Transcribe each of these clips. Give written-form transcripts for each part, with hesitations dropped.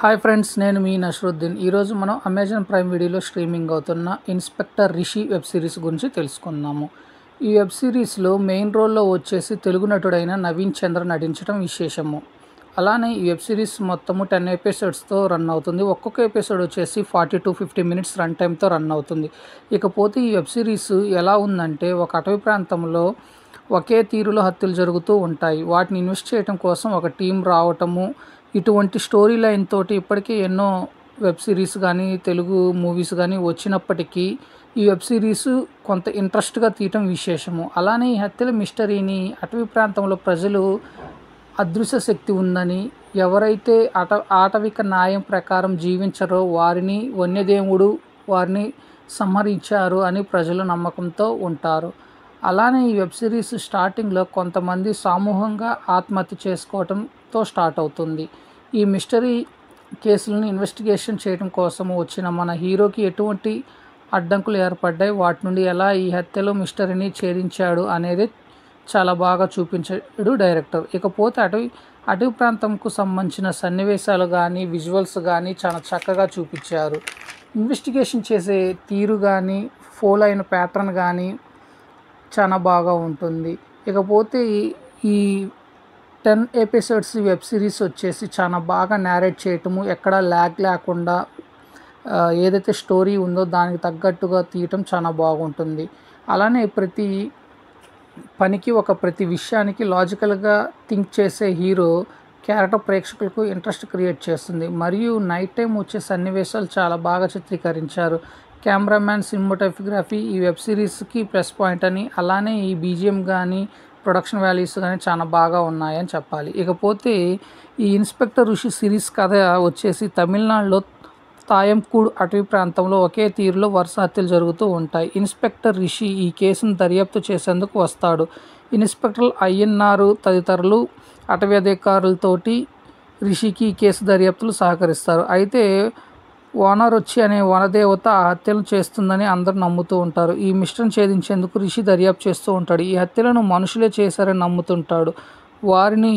Hi friends, నేను మీ నషరుద్దీన్. ఈరోజు మనం అమెజాన్ ప్రైమ్ వీడియోలో స్ట్రీమింగ్ అవుతున్న ఇన్స్పెక్టర్ రిషి వెబ్ సిరీస్ గురించి తెలుసుకుందాము. ఈ వెబ్ సిరీస్లో మెయిన్ రోల్లో వచ్చేసి తెలుగు నటుడైన నవీన్ చంద్ర నటించడం విశేషము. అలానే ఈ వెబ్ సిరీస్ మొత్తము 10 ఎపిసోడ్స్తో రన్ అవుతుంది. ఒక్కొక్క ఎపిసోడ్ వచ్చేసి 40 to 50 మినిట్స్ రన్ టైంతో రన్ అవుతుంది. ఇకపోతే ఈ వెబ్ సిరీస్ ఎలా ఉందంటే, ఒక అటవీ ప్రాంతంలో ఒకే తీరులో హత్యలు జరుగుతూ ఉంటాయి. వాటిని ఇన్వెస్ట్ చేయడం కోసం ఒక టీం రావటము, ఇటువంటి స్టోరీ లైన్ తోటి ఇప్పటికే ఎన్నో వెబ్ సిరీస్ కానీ తెలుగు మూవీస్ కానీ వచ్చినప్పటికీ ఈ వెబ్ సిరీస్ కొంత ఇంట్రెస్ట్గా తీయటం విశేషము. అలానే ఈ హత్యల మిస్టరీని అటవీ ప్రాంతంలో ప్రజలు అదృశ్య శక్తి ఉందని, ఎవరైతే ఆటవిక న్యాయం ప్రకారం జీవించరో వారిని వన్యదేవుడు వారిని సంహరించారు అని ప్రజలు నమ్మకంతో ఉంటారు. అలానే ఈ వెబ్ సిరీస్ స్టార్టింగ్లో కొంతమంది సమూహంగా ఆత్మహత్య చేసుకోవడంతో స్టార్ట్ అవుతుంది. ఈ మిస్టరీ కేసులను ఇన్వెస్టిగేషన్ చేయడం కోసం వచ్చిన మన హీరోకి ఎటువంటి అడ్డంకులు ఏర్పడ్డాయి, వాటి నుండి ఎలా ఈ హత్యలో మిస్టరీని ఛేదించాడు అనేది చాలా బాగా చూపించాడు డైరెక్టర్. ఇకపోతే అటవీ ప్రాంతంకు సంబంధించిన సన్నివేశాలు కానీ విజువల్స్ కానీ చాలా చక్కగా చూపించారు. ఇన్వెస్టిగేషన్ చేసే తీరు కానీ ఫాలో అయిన ప్యాటర్న్ కానీ చాలా బాగా ఉంటుంది. ఇకపోతే ఈ 10 ఎపిసోడ్స్ వెబ్ సిరీస్ వచ్చేసి చాలా బాగా నేరేట్ చేయటము, ఎక్కడ ల్యాగ్ లేకుండా ఏదైతే స్టోరీ ఉందో దానికి తగ్గట్టుగా తీయటం చాలా బాగుంటుంది. అలానే ప్రతి పనికి ప్రతి విషయానికి లాజికల్గా థింక్ చేసే హీరో క్యారెక్టర్ ప్రేక్షకులకు ఇంట్రెస్ట్ క్రియేట్ చేస్తుంది. మరియు నైట్ టైం వచ్చే సన్నివేశాలు చాలా బాగా చిత్రీకరించారు. కెమెరామ్యాన్ సినిమాటోగ్రఫీ ఈ వెబ్ సిరీస్కి ప్లస్ పాయింట్ అని, అలానే ఈ బీజిఎం కానీ ప్రొడక్షన్ వాల్యూస్ కానీ చాలా బాగా ఉన్నాయని చెప్పాలి. ఇకపోతే ఈ ఇన్స్పెక్టర్ రిషి సిరీస్ కథ వచ్చేసి తమిళనాడులో తాయంకూడ్ అటవీ ప్రాంతంలో ఒకే తీరులో వరుస హత్యలు జరుగుతూ ఉంటాయి. ఇన్స్పెక్టర్ రిషి ఈ కేసును దర్యాప్తు చేసేందుకు వస్తాడు. ఇన్స్పెక్టర్ అయ్యన్నారు తదితరులు అటవీ అధికారులతోటి రిషికి ఈ కేసు దర్యాప్తులు సహకరిస్తారు. అయితే వానరొచ్చి అనే వనదేవత ఆ హత్యలను చేస్తుందని అందరూ నమ్ముతూ ఉంటారు. ఈ మిస్టరీని ఛేదించేందుకు రిషి దర్యాప్తు చేస్తూ ఉంటాడు. ఈ హత్యలను మనుషులే చేశారని నమ్ముతుంటాడు. వారిని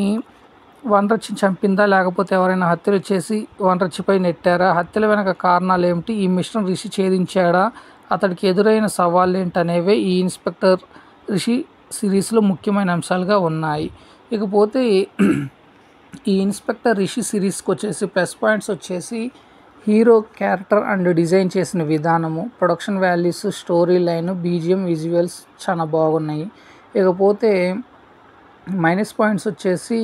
వనరచ్చి చంపిందా, లేకపోతే ఎవరైనా హత్యలు చేసి వనరచ్చిపై నెట్టారా, హత్యల వెనక కారణాలు ఏమిటి, ఈ మిస్టరీని రిషి ఛేదించాడా, అతడికి ఎదురైన సవాళ్ళు ఏంటనేవే ఈ ఇన్స్పెక్టర్ రిషి సిరీస్లో ముఖ్యమైన అంశాలుగా ఉన్నాయి. ఇకపోతే ఈ ఇన్స్పెక్టర్ రిషి సిరీస్కి వచ్చేసి ప్లస్ పాయింట్స్ వచ్చేసి హీరో క్యారెక్టర్ అండ్ డిజైన్ చేసిన విధానము, production values, story line, BGM, visuals చాలా బాగున్నాయి. ఇకపోతే మైనస్ పాయింట్స్ వచ్చేసి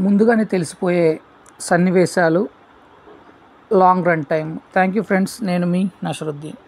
ముందుగానే తెలిసిపోయే సన్నివేశాలు, long run time. Thank you friends, నేను మీ నషరుద్దీన్.